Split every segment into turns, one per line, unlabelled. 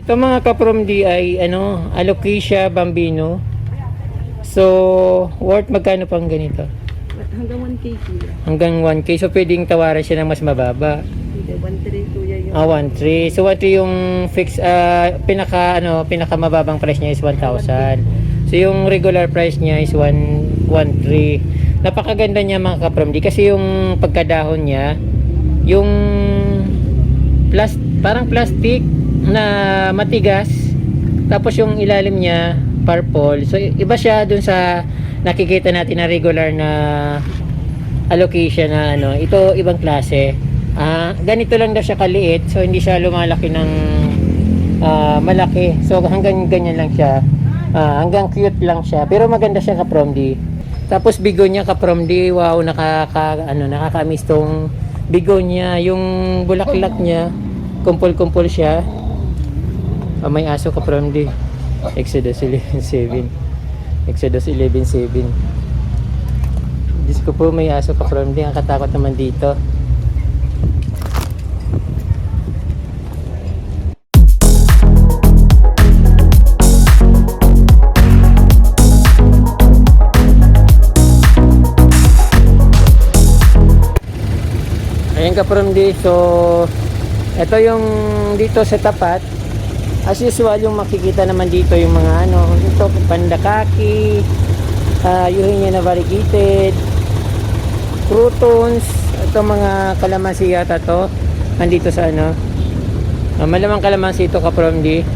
Ito mga ka-from D ay Alocasia Bambino. So, worth magkano pang ganito?
Hanggang 1K kuya.
Hanggang 1K. So, pwedeng tawaran siya ng mas mababa.
Hindi, 1.3 kuya yung...
1.3. So, 1.3 yung fix, pinaka mababang price niya is 1,000. So, yung regular price niya is 1.3. Napakaganda niya mga ka-from D kasi yung pagkadahon niya, yung parang plastic na matigas, tapos yung ilalim niya purple. So iba siya dun sa nakikita natin na regular na Alocasia na ito ibang klase. Ganito lang daw siya kaliit, so hindi siya lumalaki ng malaki. So hanggang ganyan lang siya. Hanggang cute lang siya, pero maganda siya ka-from D. Tapos bigonia ka-from D, wow, nakaka-miss tong bigonia. Yung bulaklak niya kumpul-kumpul siya. May aso ka-from D. Exodus 11:7. Exodus 11:7. Diyos ko po, may aso ka-from D. Ang katakot naman dito. Ayan ka-from D. So, ito yung dito sa tapat. As usual, yung makikita naman dito yung mga ito, pandakaki, yuhin niya na variegated, croutons, ito mga kalamansi yata to, nandito sa malamang kalamansi ito ka-from D.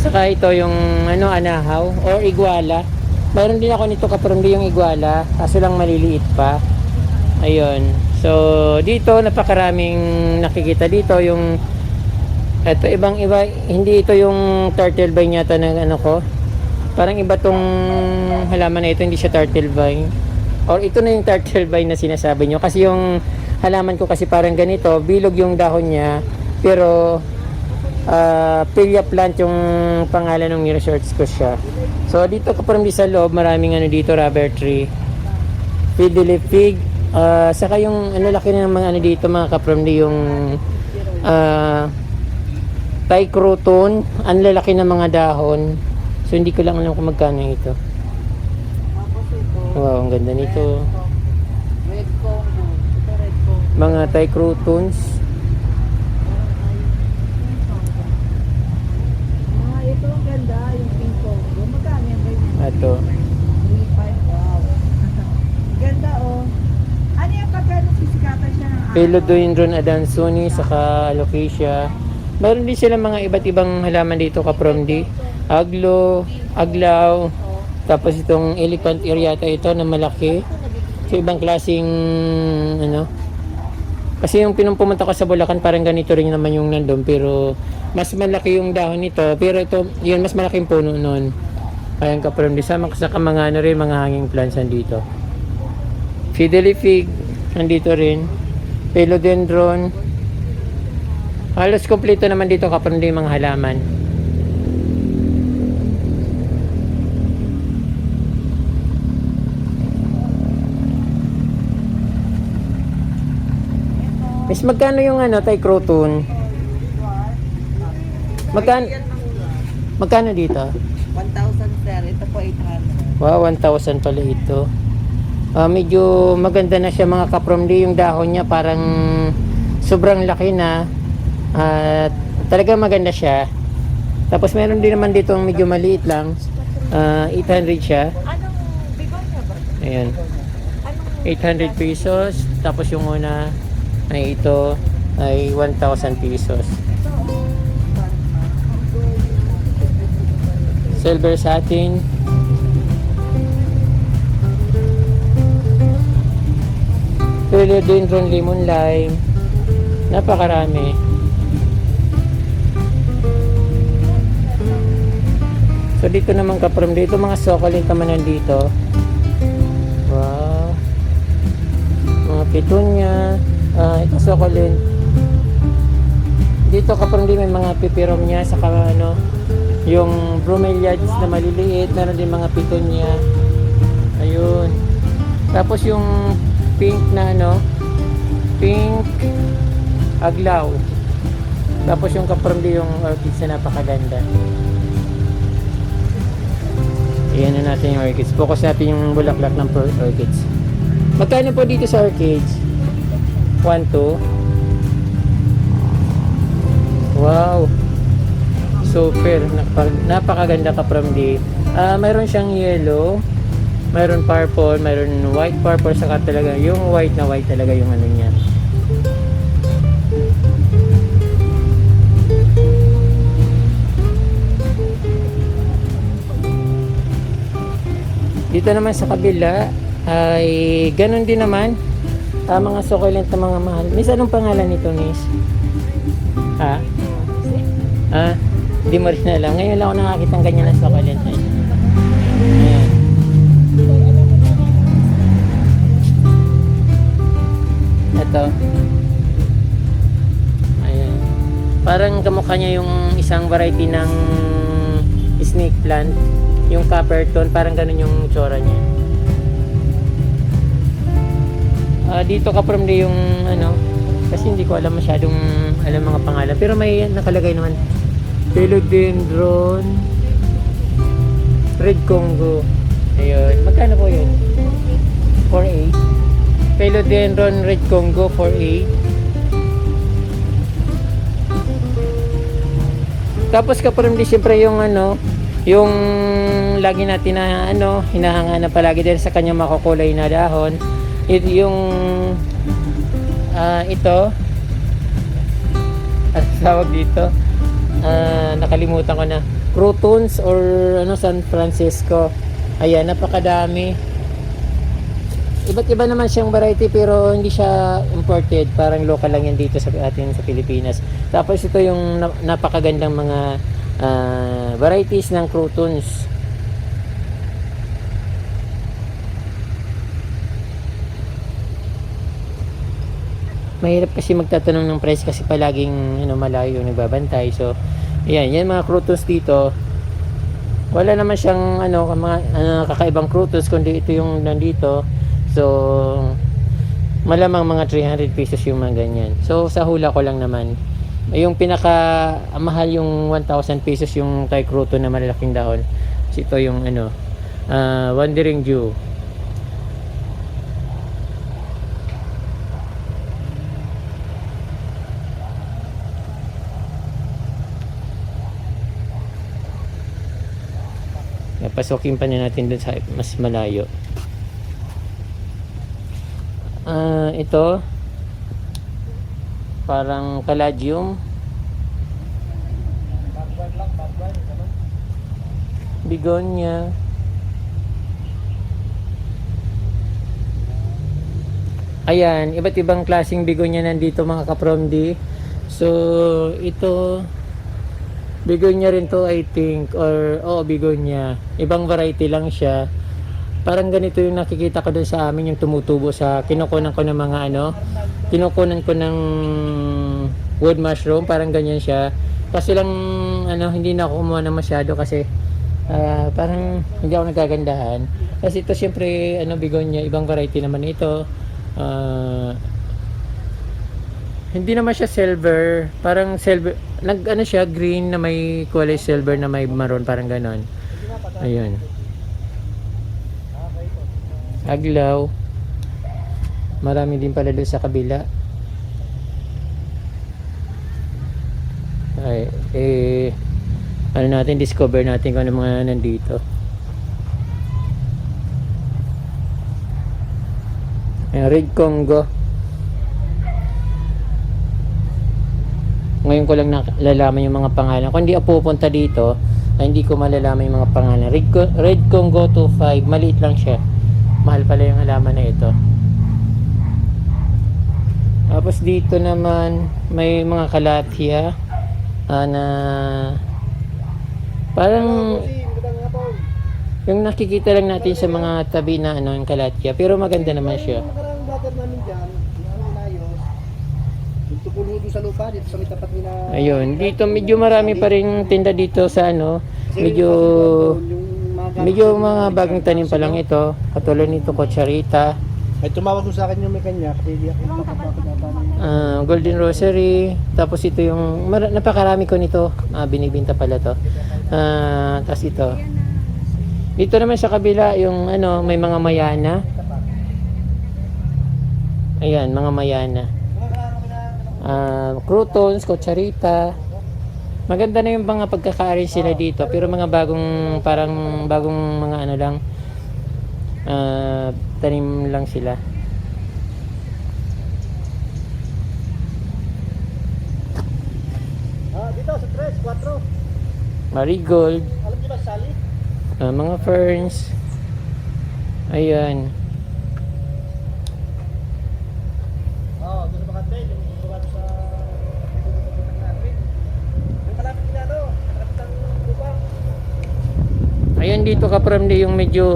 Saka ito yung anahaw or iguala. Mayroon din ako nito ka-from D, yung iguala, kaso lang maliliit pa. Ayun. So, dito napakaraming nakikita dito yung ito ibang-iba, hindi ito yung turtle vine yata ng ko. Parang iba tong halaman na ito, hindi siya turtle vine. Or ito na yung turtle vine na sinasabi nyo. Kasi yung halaman ko kasi parang ganito, bilog yung dahon niya, pero pilya plant yung pangalan ng research ko siya. So dito ka-from sa loob, maraming dito, rubber tree, fiddly fig, saka yung laki ng mga dito mga ka-from yung Thai crouton, ang lalaki ng mga dahon. So hindi ko lang alam kung magkano ito. Wow, ang ganda nito.
Red Congo. Ito Red Congo.
Mga Thai croutons.
Ito ang ganda, yung pink Congo. Magkano yan ganyan?
Ito.
3.5, wow. Ganda oh. Ano yung pagkano sisikatan siya ng araw?
Philodendron adansoni, saka alocasia. Meron din sila mga iba't ibang halaman dito ka-from D. Aglo, aglaw, tapos itong elephant ear yata ito na malaki. So ibang klaseng kasi yung pumunta ko sa Bulacan parang ganito rin naman yung nandun, pero mas malaki yung dahon nito, pero ito yun mas malaking puno nun. Ayan ka-from D, sama sa mga mga hanging plants nandito. Fiddly fig nandito rin. Philodendron. Halos kompleto naman dito ka-from D mga halaman. Miss, magkano yung Thai crouton? Magkano dito?
1,000 sir, ito po 800.
Wow, 1,000 pala ito. Medyo maganda na siya mga ka-from D. Yung dahon niya parang sobrang laki na. Talaga maganda siya. Tapos meron din naman dito ang medyo maliit lang. 800 siya.
Anong bigonya ba?
Ayan. 800 pesos. Tapos yung una ay ito ay 1,000 pesos. Silver satin. Philodendron lemon lime. Napakarami. So dito naman ka-from dito mga succulent naman nandito. Wow. Mga petunia. Ito succulent. Dito ka-from dito may mga peperomia, saka yung bromeliads na maliliit, meron din mga petunia. Ayun. Tapos yung pink na pink aglaw. Tapos yung kapramdi yung orchids na napakaganda. Iyan na natin yung orchids. Focus natin yung bulaklak ng orchids. Magkano po dito sa orchids? 1, 2. Wow. Super. Napakaganda kapramdi. Mayroon siyang yellow. Mayroon purple. Mayroon white purple. Saka talaga yung white na white talaga yung ano niya. Dito naman sa kabila ay ganun din naman. Mga succulent na mga mahal. Miss, anong pangalan nito, Miss? Ha? Hindi mo rin alam. Ngayon lang ako nakakita ng ganyan na succulent. Ayan. Ito. Ayan. Parang kamukha niya yung isang variety ng snake plant. Yung copper tone, parang ganun yung tsura niya. Dito ka from the yung ano, kasi hindi ko alam masyadong alam mga pangalan. Pero may nakalagay naman. Philodendron Red Congo. Ayun. Magkano po yun? 4A. Philodendron Red Congo 4A. Tapos ka from the siyempre yung ano, yung lagi natin na ano, hinahanga na palagi din sa kanyang makukulay na dahon. Yung ito at tawag dito, nakalimutan ko na, Crotons or ano, San Francisco. Ayan, napakadami. Iba't iba naman siyang variety pero hindi siya imported, parang local lang yan dito sa atin sa Pilipinas. Tapos ito yung napakagandang mga varieties ng crotons. Mahirap kasi magtatanong ng price kasi palaging ano, malayo yung nagbabantay. So, yan mga crotons dito. Wala naman siyang ano, mga kakaibang crotons kundi ito yung nandito. So, malamang mga 300 pesos yung mga ganyan. So, sa hula ko lang naman. Yung pinaka mahal yung 1,000 pesos yung Thai croton na malalaking dahon. So, ito yung ano, Wandering Jew. Pasukin pa na natin dun sa mas malayo. Ito parang caladium, begonia, ayan, iba't ibang klaseng begonia nandito mga kapromdi. So ito begonia rin to, I think, or begonia, ibang variety lang siya. Parang ganito yung nakikita ko dun sa amin, yung tumutubo sa kinukunan ko ng mga ano, kinukunan ko ng wood mushroom, parang ganyan siya. Kasi lang ano, hindi na ako kumuha na masyado kasi parang hindi ako nagagandahan. Kasi ito syempre ano, begonia, ibang variety naman ito. Hindi naman siya silver, parang silver, ano siya, green na may kulay silver na may maroon, parang ganon. Ayun. Aglaw. Marami din pala doon sa kabila. Ay, ano natin, discover natin kung ano mga nandito. Ayan, Red Congo. Ngayon ko lang nalalaman yung mga pangalan. Kung hindi ako pupunta dito, ay hindi ko malalaman yung mga pangalan. Red Congo 25. Maliit lang siya. Mahal pala yung halaman na ito. Tapos dito naman may mga kalatia na parang yung nakikita lang natin sa mga tabi na ano, yung kalatia. Pero maganda naman siya.
Makarang butter namin dyan, inayos. Tupulo doon sa lupa, dito sa may tapat nila.
Ayun, dito medyo marami pa rin tinda dito sa ano, medyo mga bagong tanim pa lang ito. Katulad nito, kutsarita.
Ay tumawag mo sa akin yung may kanya kasi hindi ako makapagdadaan.
Golden Rosary. Tapos ito yung napakarami ko nito. Binibinta pala to. Tapos ito. Dito naman sa kabila yung ano, may mga mayana. Ayan, mga mayana. Croutons, kutsarita. Maganda na yung mga pagkaka-arrange sila dito, pero mga parang bagong mga ano lang, tanim lang sila.
Dito sa 3, 4.
Marigold,
Alam niyo ba Sally?
mga ferns. Ayan.
Doon sa Makati, yung buwan sa pagpupuntan natin. Yung malapit na malapit ang lubang.
Ayan dito ka from yung medyo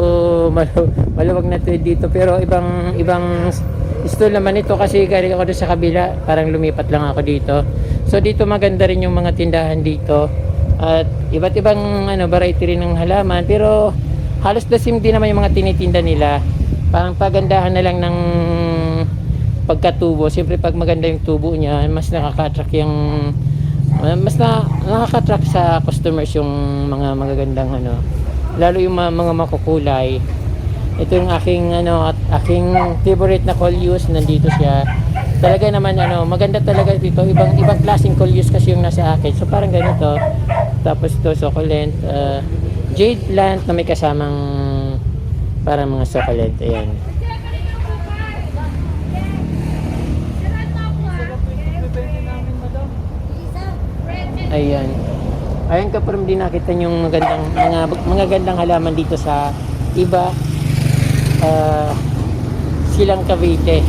maluwag na to dito, pero ibang stall naman ito kasi galing ako doon sa kabila, parang lumipat lang ako dito. So dito maganda rin yung mga tindahan dito at iba't ibang variety rin ng halaman, pero halos the same din naman yung mga tinitinda nila. Parang pagandahan na lang ng pagkatubo. Siyempre pag maganda yung tubo niya, mas nakaka-attract nakaka-attract sa customers yung mga magagandang lalo yung mga makukulay. Ito yung aking favorite na Coleus, nandito siya. Talaga naman maganda talaga dito. Ibang klaseng Coleus kasi yung nasa akin. So parang ganito. Tapos ito succulent, jade plant na may kasamang parang mga succulent. Ayan. Ayan. Ayan ka parang din nakita yung mga gandang halaman dito sa iba. Silang Cavite.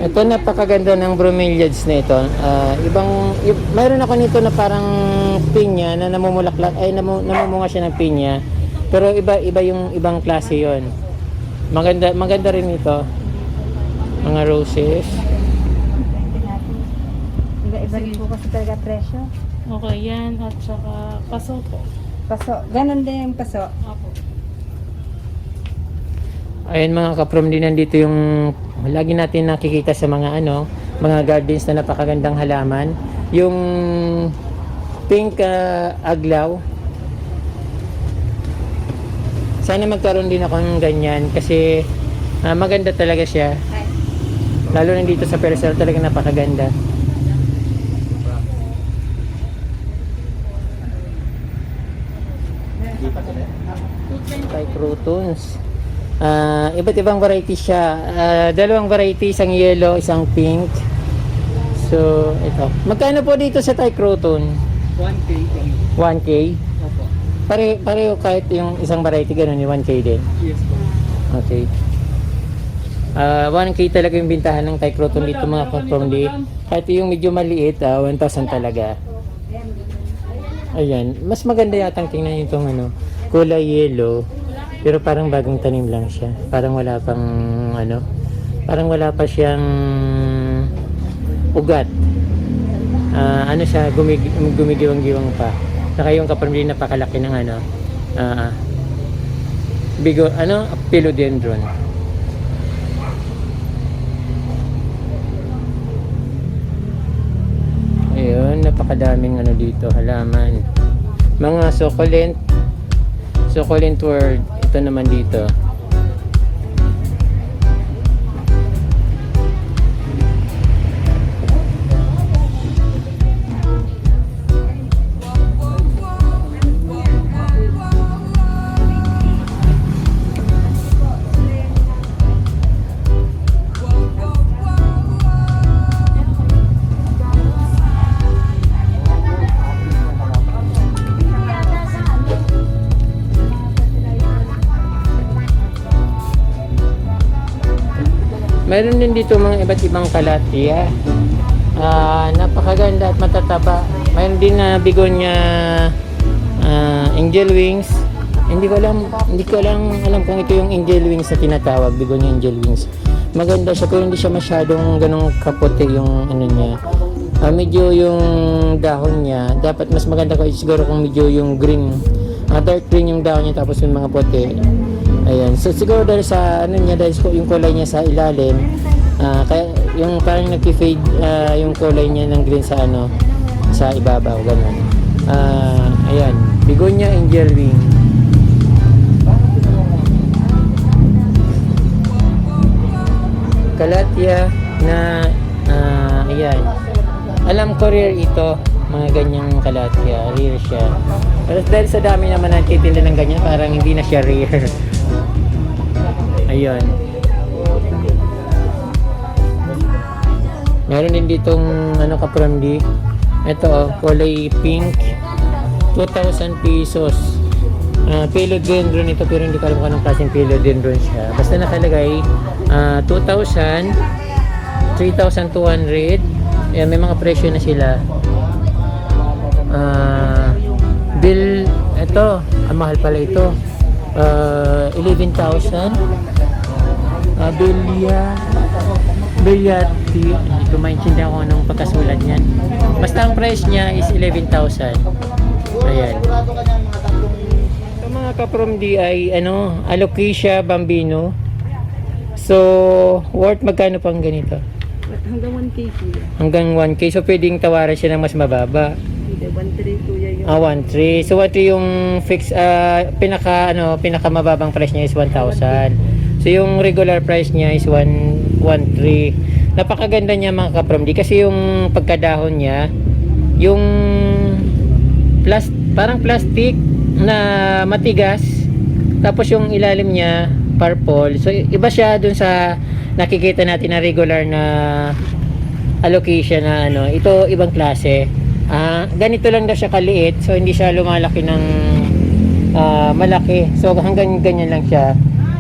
Ito napakaganda ng bromeliads na ito. Mayroon ako nito na parang pinya na namumulaklak, namumunga siya ng pinya. Pero iba yung ibang klase 'yon. Maganda rin ito. Mga roses.
Iba-iba rin po kasi talaga presyo.
Okay, yan. At saka paso po.
Paso. Ganon din yung paso.
Apo.
Ayan mga kaprom, din nandito yung lagi natin nakikita sa mga mga gardens na napakagandang halaman. Yung pink aglaw. Sana magkaroon din ako ng ganyan kasi maganda talaga siya. Lalo na dito sa Percel, talaga napakaganda. Thai croutons. Iba't ibang variety siya. Dalawang variety, isang yellow, isang pink. So, ito. Magkano po dito sa Thai crouton?
1K.
1K?
Opo.
Pareho kahit yung isang variety ganun, yung 1K din.
Yes po.
Okay. 1K talaga yung bintahan ng Thai crouton dito mga kapomli. Kahit yung medyo maliit, 1,000 talaga. Ayan. Mas maganda yatang tingnan itong kulay yellow. Pero parang bagong tanim lang siya. Parang wala pang parang wala pa siyang ugat. Siya, gumigiwang-giwang pa. Saka yung kapamilya napakalaki ng philodendron. Ayun, napakadaming dito, halaman. Mga succulent word. Ito naman dito. Meron din dito mga iba't ibang kalatya. Napakaganda at matataba. Mayroon din na begonia angel wings. Hindi ko alam kung ito yung angel wings na tinatawag, begonia angel wings. Maganda siya pero hindi siya masyadong ganong kaputi yung ano niya. Medyo yung dahon niya, dapat mas maganda ko siguro kung medyo yung green, dark green yung dahon niya tapos yung mga puti. Ayan. So siguro dahil sa ano niya, dahil yung kulay niya sa ilalim, kaya yung parang nag-fade yung kulay niya ng green sa ano, sa ibabaw, ganun. Ayan, begonia angel wing. Calathea na ayan. Alam ko rare ito, mga ganyang Calathea, rare siya. Pero dahil sa dami naman nagtitinda ng ganyan, parang hindi na siya rare. Ayun. Meron din ditong ano kapramdi. Ito kulay pink. 2,000 pesos. Philodendron ito pero hindi ko alam kung anong klaseng philodendron siya. Basta nakalagay 2,000, 3,200. Ayan, may mga presyo na sila. Bill, ito, mahal pala ito. 11,000. Bilyati. Hindi ko maintindihan kung anong pagkasulat niyan. Basta ang price niya is 11,000. Ayan. Ito mga kaprom di ay Alocasia bambino. So, worth magkano pang ganito?
Hanggang 1K kuya.
Hanggang 1K. So, pwedeng tawaran siya ng mas mababa.
Hindi, 1.3 kuya yun.
1.3. So, 1.3 yung fix, pinaka mababang price niya is 1,000. So, yung regular price niya is 1.3. Napakaganda niya mga kapramdi kasi yung pagkadahon niya, yung parang plastic na matigas, tapos yung ilalim niya purple. So, iba siya dun sa nakikita natin na regular na Alocasia na ito ibang klase. Ganito lang daw siya kaliit, so hindi siya lumalaki ng malaki. So hanggang ganyan lang siya.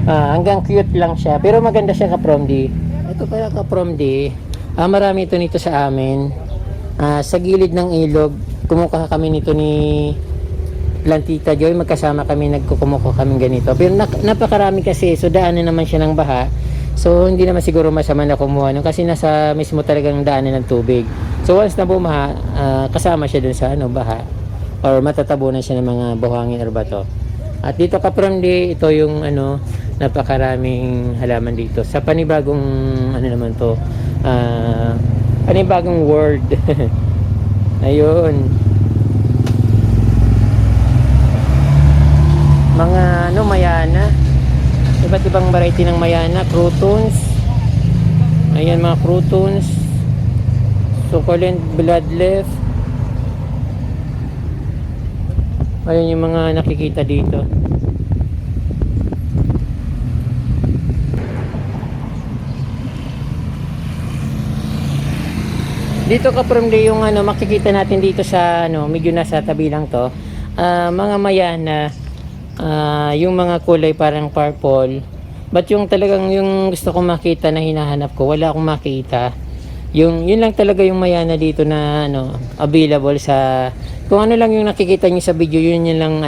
Hanggang cute lang siya, pero maganda siya kapromdi. Ito pala kapromdi, marami ito nito sa amin. Sa gilid ng ilog, kumukuha kami nito ni Plantita Joy, magkasama kami, nagkukumukuha kami ganito. Pero napakarami kasi, so daanan naman siya ng baha. So hindi naman siguro masama na kumuha kasi nasa mismo talagang daanan ng tubig. So once na bumaha, kasama siya dun sa baha or matatabunan siya ng mga buhangin or bato. At dito kapromdi, ito yung napakaraming halaman dito sa panibagong naman to, panibagong word. Ayun, mga mayana, iba't ibang variety ng mayana, croutons. Ayan mga croutons, succulent bloodleaf. Ayun yung mga nakikita dito. Dito kapromdi yung makikita natin dito sa medyo nasa tabi lang to, mga mayana. Yung mga kulay parang purple, but yung talagang yung gusto kong makita na hinahanap ko, wala akong makita. Yun lang talaga yung mayana dito na available sa, kung lang yung nakikita niyo sa video, yun lang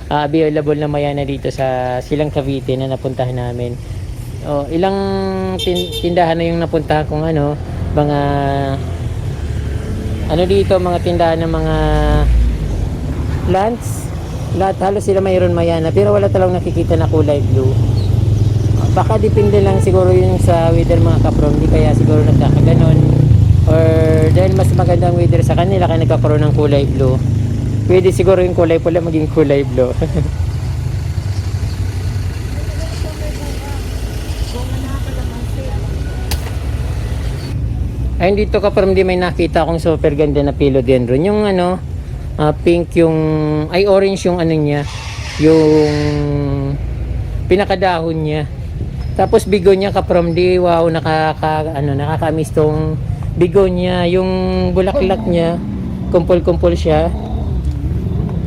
available na mayana dito sa Silang Cavite na napuntahan namin. Ilang tindahan na yung napuntahan kong mga dito, mga tindahan ng mga plants. Lahat halos sila mayroon mayana, pero wala talagang nakikita na kulay blue. Baka depende lang siguro yun sa weather mga kapromdi, kaya siguro nagkakaganon, or dahil mas magandang weather sa kanila kaya nagkakaroon ng kulay blue. Pwede siguro yung kulay pula maging kulay blue. Ayun dito kapromdi, may nakita akong super ganda na philodendron, yung pink yung orange yung niya, yung pinakadahon niya. Tapos begonia kapromdi, wow, nakakamiss tong begonia, yung bulaklak niya, kumpol-kumpol siya.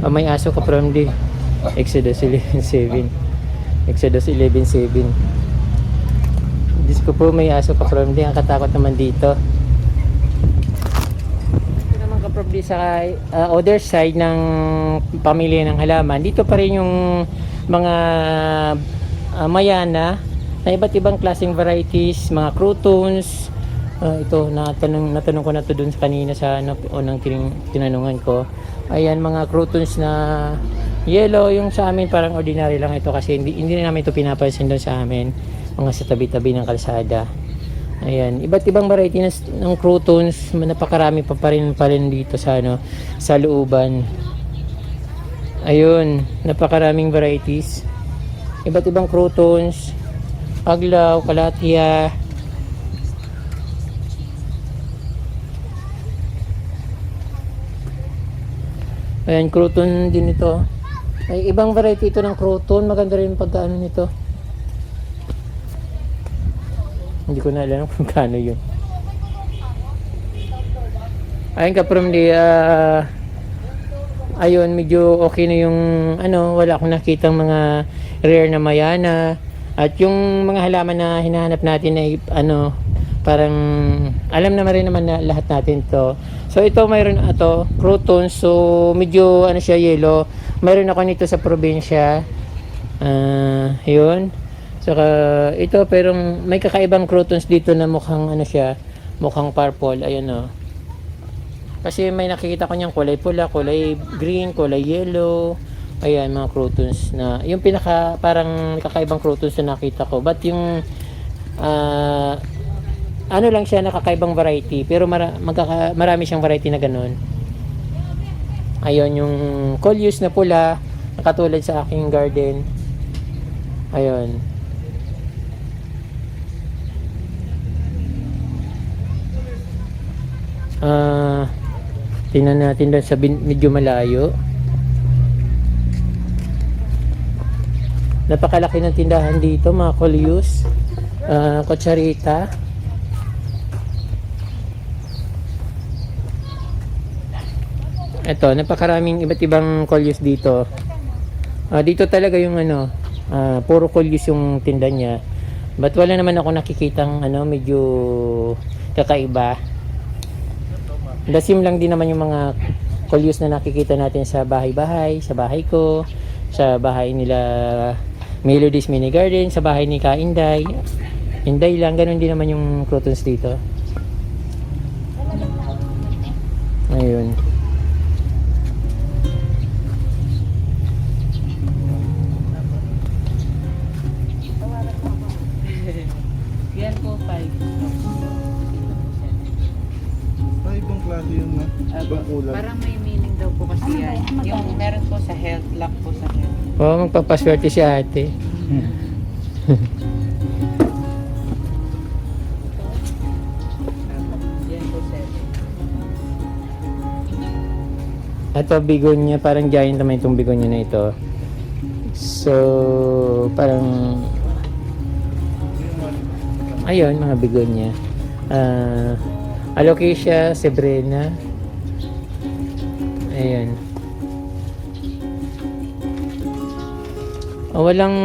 May aso kapromdi. Exodus 11:7. Diyos ko po, may aso kapromdi, ang katakot naman dito. Probably sa other side ng pamilya ng halaman, dito pa rin yung mga mayana na iba't ibang klaseng varieties, mga croutons. Ito, natanong ko na to dun sa kanina sa unang tinanungan ko. Ayan, mga croutons na yellow. Yung sa amin parang ordinary lang ito kasi hindi na namin ito pinapansin doon sa amin. Mga sa tabi-tabi ng kalsada. Ayan, iba't ibang variety ng croutons. Napakarami pa rin dito sa looban. Ayun, napakaraming varieties. Iba't ibang croutons, aglaw, kalatya. Ayan, crouton din ito. Ay, ibang variety ito ng crouton. Maganda rin pagkaano nito. Hindi ko na alam kung kano yun. Ayun ka from the ayun, medyo okay na yung wala akong nakitang mga rare na mayana. At yung mga halaman na hinahanap natin ay parang alam naman rin naman na lahat natin to. So ito mayroon crouton, so medyo siya yellow. Mayroon ako nito sa probinsya. Yun. Saka ito pero may kakaibang croutons dito na mukhang mukhang purple. Ayun Kasi may nakikita ko niyang kulay pula, kulay green, kulay yellow. Ayan, mga croutons na yung pinaka parang kakaibang croutons na nakita ko. But yung lang siya, nakakaibang variety, pero marami siyang variety na ganun. Ayun, yung coleus na pula, nakatulad sa aking garden. Ayun. Tingnan natin doon sa medyo malayo. Napakalaki ng tindahan dito, mga coleus, kutsarita. Ito, napakaraming iba't ibang coleus dito. Dito talaga yung puro coleus yung tinda niya. But wala naman ako nakikitang medyo kakaiba. Dasim lang din naman yung mga coleus na nakikita natin sa bahay-bahay, sa bahay ko, sa bahay nila Melody's Mini Garden, sa bahay ni Kainday. Inday lang, ganun din naman yung croutons dito. Ayun.
Yan po, 5.
Ibang klase yun na. Ibang kulay.
Parang may meaning daw po kasi yan. Yung meron po sa health, lock po sa health.
Magpapaswerte si ate.
Yan po, 7.
Ito, bigonya, parang giant naman itong bigonya na ito. So, parang ayun, mga bigonya. Alocasia sebrena. Ayun. Walang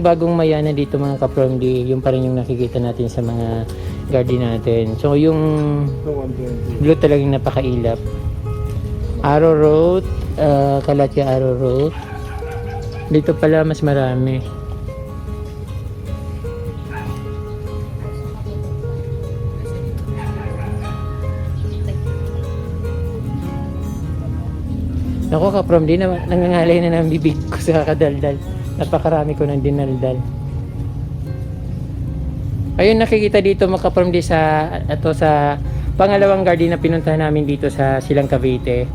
bagong mayana dito, mga kapromdi. Yung pa rin yung nakikita natin sa mga garden natin. So yung blue talagang napakailap. Arrowroot, kalatya arrowroot. Dito pala mas marami. Ako kaprom din na nangangalay na ng bibig ko sa kakadaldal. Napakarami ko ng dinaldal. Ayun, nakikita dito mga kaprom din sa pangalawang garden na pinuntahan namin dito sa Silang Cavite.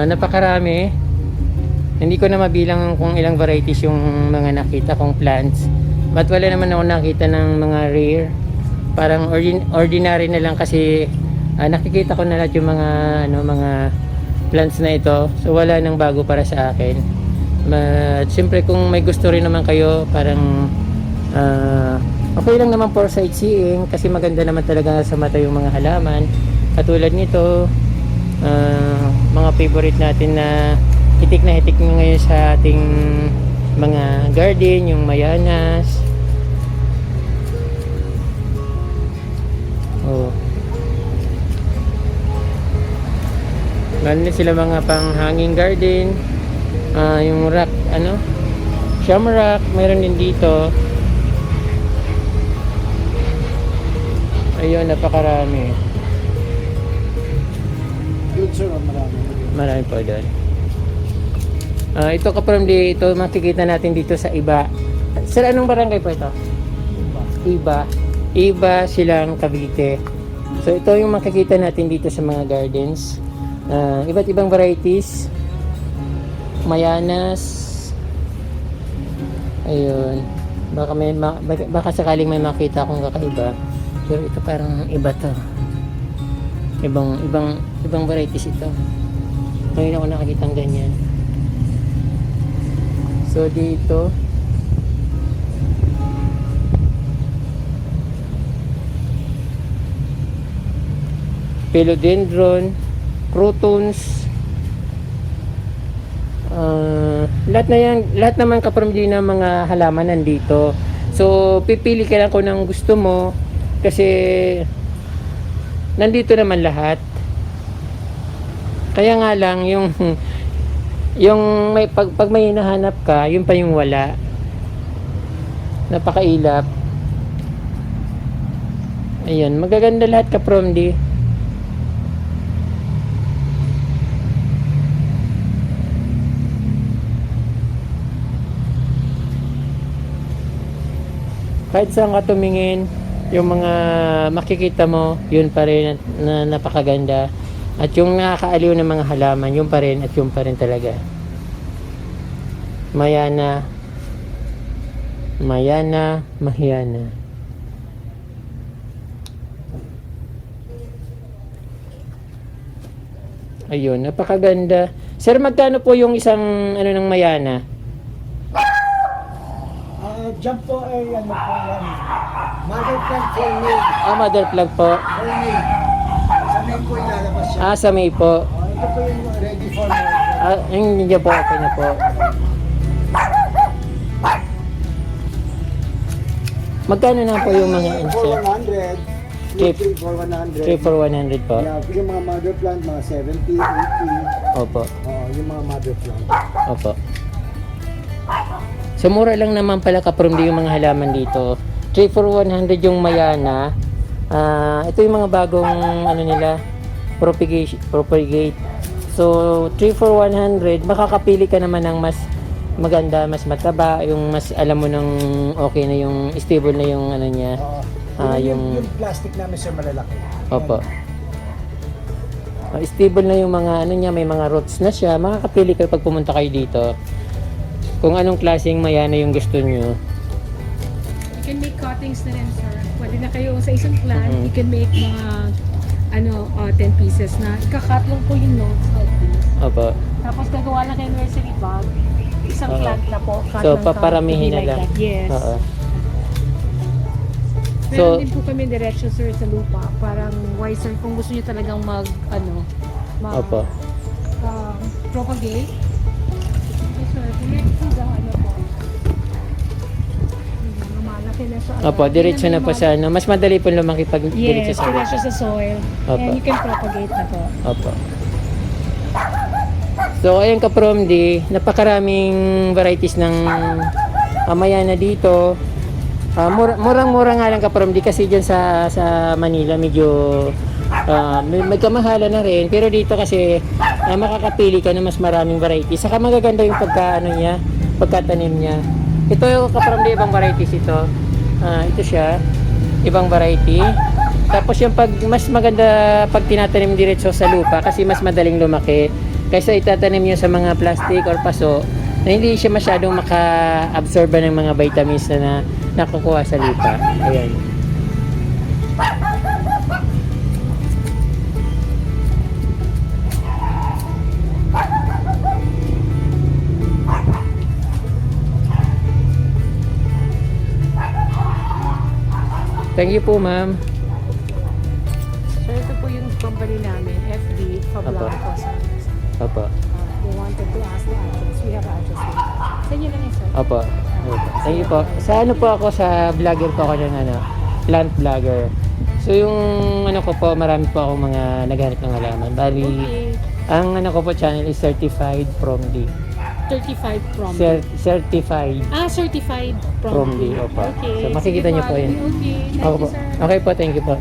Napakarami. Hindi ko na mabilang kung ilang varieties yung mga nakita kong plants. But wala naman ako nakita ng mga rare. Parang ordinary na lang kasi nakikita ko na lahat yung mga plants na ito. So wala nang bago para sa akin. Siyempre kung may gusto rin naman kayo, parang okay lang naman for sightseeing kasi maganda naman talaga sa mata yung mga halaman. Katulad nito, mga favorite natin na hitik na ngayon sa ating mga garden, yung mayanas. Meron din sila mga pang hanging garden. Yung rock, shamrock, meron din dito. Ayun, napakarami.
Good sir, marami.
Marami po doon. Ito kapamilya, ito makikita natin dito sa iba. Sir, anong barangay po ito? Iba silang Cavite. So ito yung makikita natin dito sa mga gardens. Iba't ibang varieties. Mayanas. Ayun. Baka sakaling may makita akong kakaiba. Pero ito parang iba to. Ibang varieties ito. Ngayon ako nakakitang ganyan. So dito philodendron, croutons, lahat naman kaparmdi ng mga halaman nandito. So pipili ka lang kung ng gusto mo kasi nandito naman lahat. Kaya nga lang yung pag may hinahanap ka, yun pa yung wala. Napakailap. Ayun, magaganda lahat kapromdi. Kahit saan ka tumingin, yung mga makikita mo, yun pa rin na napakaganda. At yung nakakaaliw ng mga halaman, yun pa rin at yun pa rin talaga. Mayana, Mahiana. Ayun, napakaganda. Sir, magkano po yung isang ng Mayana?
Jump po ay ano po yan. Mother plant for me.
Mother plug po.
For me. Sa May po ilalabas siya.
Sa May po.
Ito po yung ready for me.
Hindi po, okay na po. Magkano na po yung mga
For
sir?
100.
Trip.
3 for 100.
3 for 100 po.
Yeah, yung mga mother plant, mga 70, 80.
Opo.
Yung mga mother plant.
Opo. So mura lang naman pala kapromdi yung mga halaman dito. 3 for 100 yung Mayana. Ito yung mga bagong nila, propagate. So 3 for 100, makakapili ka naman ng mas maganda, mas mataba, yung mas alam mo nang okay na yung stable na yung niya.
Yung plastic namin sir malalaki.
Opo. Stable na yung mga niya, may mga roots na siya. Makakapili kayo pag pumunta kayo dito. Kung anong klaseng Mayana yung gusto nyo.
You can make cuttings na rin, sir. Pwede na kayo sa isang plant, you can make mga 10 pieces na ikakat lang po yung notes out piece.
Opo.
Tapos gagawa lang kayo nursery bag. Isang
Oo.
plant na po. Cut
So,
ng cut,
paparamihin
to be
na
like
lang.
that. Yes.
Oo.
Meron
So-
din po kami direction, sir, sa lupa. Parang wiser kung gusto niyo talagang
Opo.
propagate. Yes, sir. Direct po sa po. Malaki na siya.
Opo, diretso na po sa Mas madali po lumaki pag diretso
Yes,
sa
diretso sa soil.
Opo.
And you can propagate na po.
Opo. So, ayun kapromdi, napakaraming varieties ng Mayana dito. Murang-mura nga lang kapromdi kasi dyan sa Manila medyo may kamahalan na rin. Pero dito kasi makakapili ka na mas maraming varieties. Saka magaganda yung pagkatanim niya. Ito yung kapromdi, ibang varieties ito. Ito siya, ibang variety. Tapos yung mas maganda pag tinatanim diretso sa lupa kasi mas madaling lumaki kaysa itatanim niyo sa mga plastic or paso na hindi siya masyadong maka-absorb ng mga vitamins na nakukuha sa lupa. Ayan. Thank you po, ma'am.
So ito po yung company namin, FB, Fablanco.
Opo.
They wanted to ask the address. We have address here. Sa inyo lang yun, sir.
Opo. Thank you po. Sa po ako, sa vlogger po ako ng plant vlogger. So yung ko po, marami po akong mga naghanap ng halaman. Bali,
Okay.
ang ko po channel is Certified from D.
35 from.
Certified
Certified
from the opo.
Okay.
So makikita
Sige
niyo po yun.
Okay. Thank
Okay
you,
po.
sir.
Okay po, thank you po.